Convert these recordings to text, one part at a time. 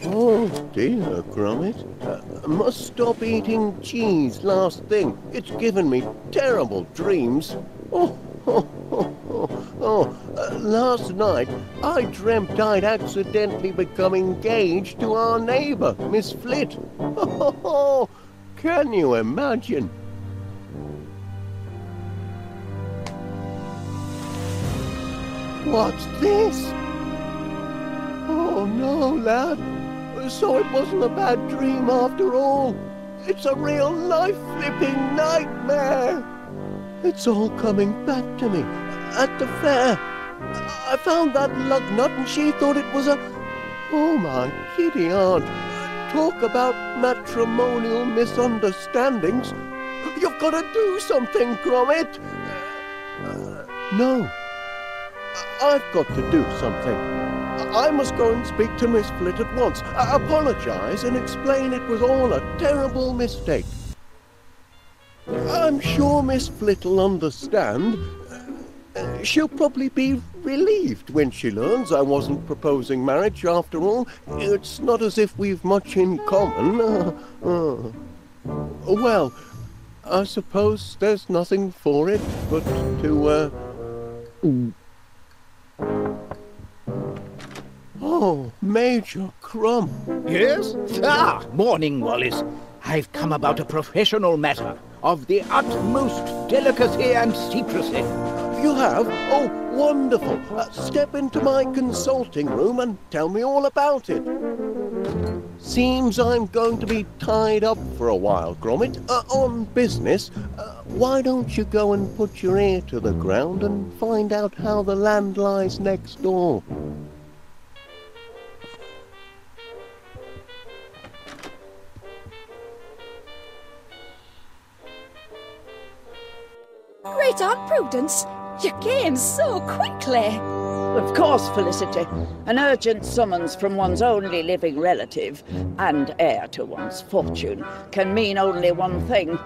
Oh dear, Gromit. Must stop eating cheese last thing. It's given me terrible dreams. Last night I dreamt I'd accidentally become engaged to our neighbour, Miss Flit. Can you imagine? What's this? Oh no, lad. So it wasn't a bad dream after all. It's a real life-flipping nightmare. It's all coming back to me. At the fair, I found that lug nut and she thought it was a... Oh, my giddy aunt. Talk about matrimonial misunderstandings. You've got to do something, Gromit. No. I've got to do something. I must go and speak to Miss Flit at once, apologise and explain it was all a terrible mistake. I'm sure Miss Flit will understand. She'll probably be relieved when she learns I wasn't proposing marriage after all. It's not as if we've much in common. Well, I suppose there's nothing for it but to, Oh, Major Crumb. Yes? Morning, Wallace. I've come about a professional matter of the utmost delicacy and secrecy. You have? Oh, wonderful. Step into my consulting room and tell me all about it. Seems I'm going to be tied up for a while, Gromit, on business. Why don't you go and put your ear to the ground and find out how the land lies next door? Great Aunt Prudence, you came so quickly. Of course, Felicity. An urgent summons from one's only living relative and heir to one's fortune can mean only one thing.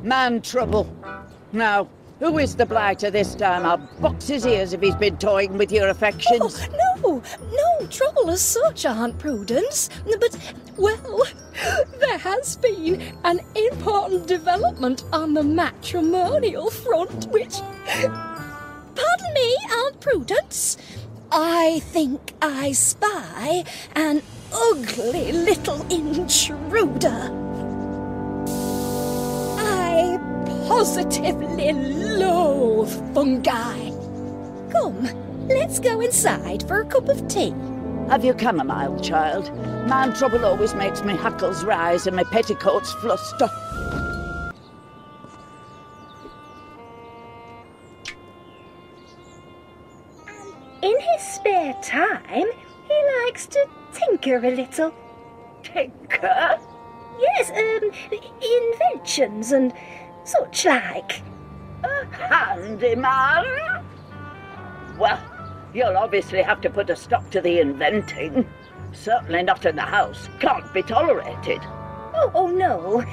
Man trouble. Now, who is the blighter this time? I'll box his ears if he's been toying with your affections. Oh, no trouble as such, Aunt Prudence. But, well, there has been an important development on the matrimonial front, which... Pardon me, Aunt Prudence. I think I spy an ugly little intruder. I positively loathe fungi. Come, let's go inside for a cup of tea. Have you chamomile, child? Man trouble always makes me hackles rise and my petticoats fluster. In his spare time, he likes to tinker a little. Tinker? Yes, inventions and such like. A handyman? Well, you'll obviously have to put a stop to the inventing. Certainly not in the house. Can't be tolerated. Oh no.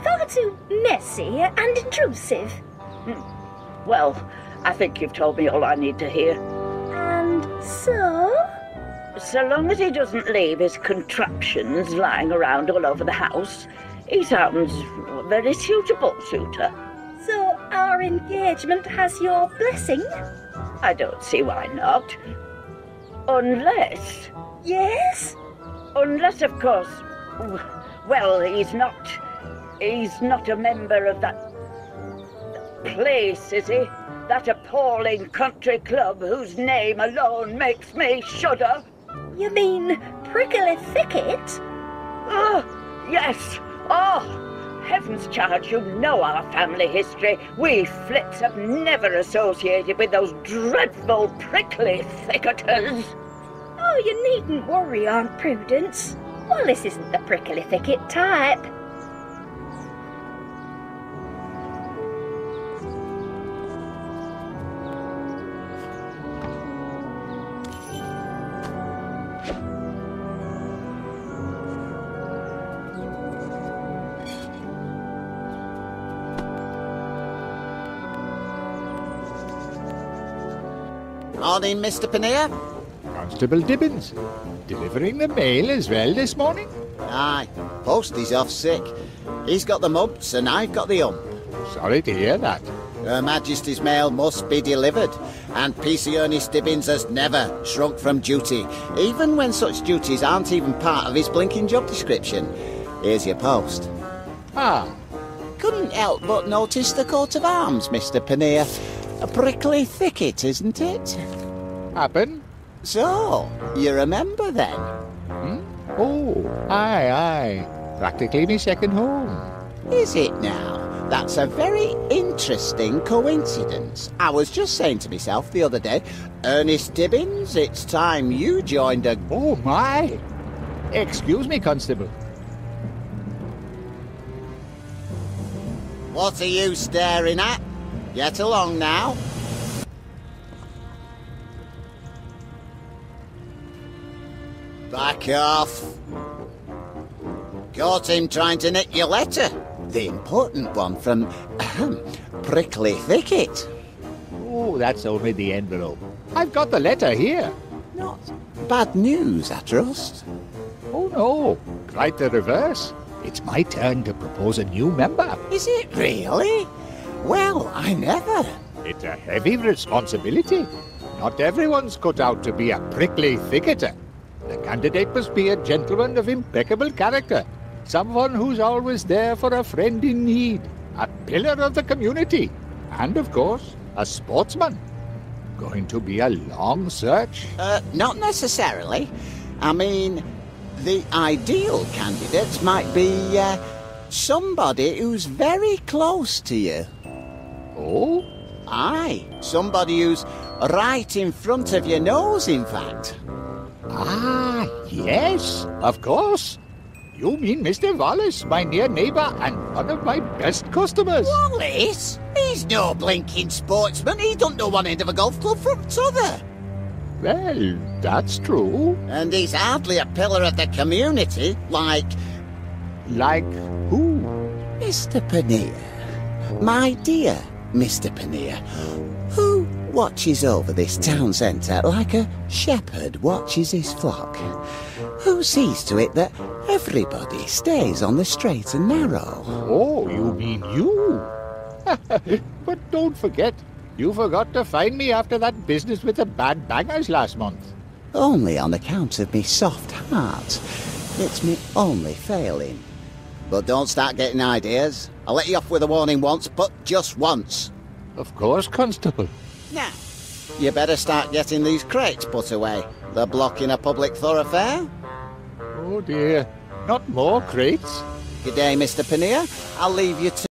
Far too messy and intrusive. Well, I think you've told me all I need to hear. And so? So long as he doesn't leave his contraptions lying around all over the house, he sounds a very suitable suitor. So our engagement has your blessing? I don't see why not. Unless... Yes? Unless, of course... Well, he's not a member of that place, is he? That appalling country club whose name alone makes me shudder. You mean Prickly Thicket? Oh, yes. Oh, heavens, child, you know our family history. We Flits have never associated with those dreadful prickly thicketers. Oh, you needn't worry, Aunt Prudence. Wallace isn't the Prickly Thicket type. Morning, Mr. Pannier. Constable Dibbins, delivering the mail as well this morning? Aye, Posty's off sick. He's got the mumps and I've got the hump. Sorry to hear that. Her Majesty's mail must be delivered, and PC Ernest Dibbins has never shrunk from duty, even when such duties aren't even part of his blinking job description. Here's your post. Ah, Couldn't help but notice the coat of arms, Mr. Pannier. A prickly thicket, isn't it? happen? So, you remember then? Oh, aye. Practically me second home. Is it now? That's a very interesting coincidence. I was just saying to myself the other day, Ernest Dibbins, it's time you joined a... Oh, my. Excuse me, Constable. What are you staring at? Get along now. Back off. Caught him trying to nick your letter. The important one from Prickly Thicket. Oh, that's only the envelope. I've got the letter here. Not bad news, I trust. Oh, no. Quite the reverse. It's my turn to propose a new member. Is it really? Well, I never. It's a heavy responsibility. Not everyone's cut out to be a prickly thicketer. The candidate must be a gentleman of impeccable character. Someone who's always there for a friend in need. A pillar of the community. And, of course, a sportsman. Going to be a long search? Not necessarily. I mean, the ideal candidate might be, somebody who's very close to you. Oh? Aye, somebody who's right in front of your nose, in fact. Ah, yes, of course. You mean Mr. Wallace, my near neighbour and one of my best customers. Wallace? He's no blinking sportsman. He don't know one end of a golf club from t'other. Well, that's true. And he's hardly a pillar of the community, like... Like who? Mr. Pannier. My dear Mr. Pannier, who watches over this town centre like a shepherd watches his flock. Who sees to it that everybody stays on the straight and narrow. Oh, you mean you? But don't forget, you forgot to find me after that business with the bad bangers last month. Only on account of me soft heart. It's me only failing. But don't start getting ideas. I'll let you off with a warning once, but just once. Of course, Constable. Now, you better start getting these crates put away. They're blocking a public thoroughfare. Oh dear, not more crates. Good day, Mr. Pannier. I'll leave you to...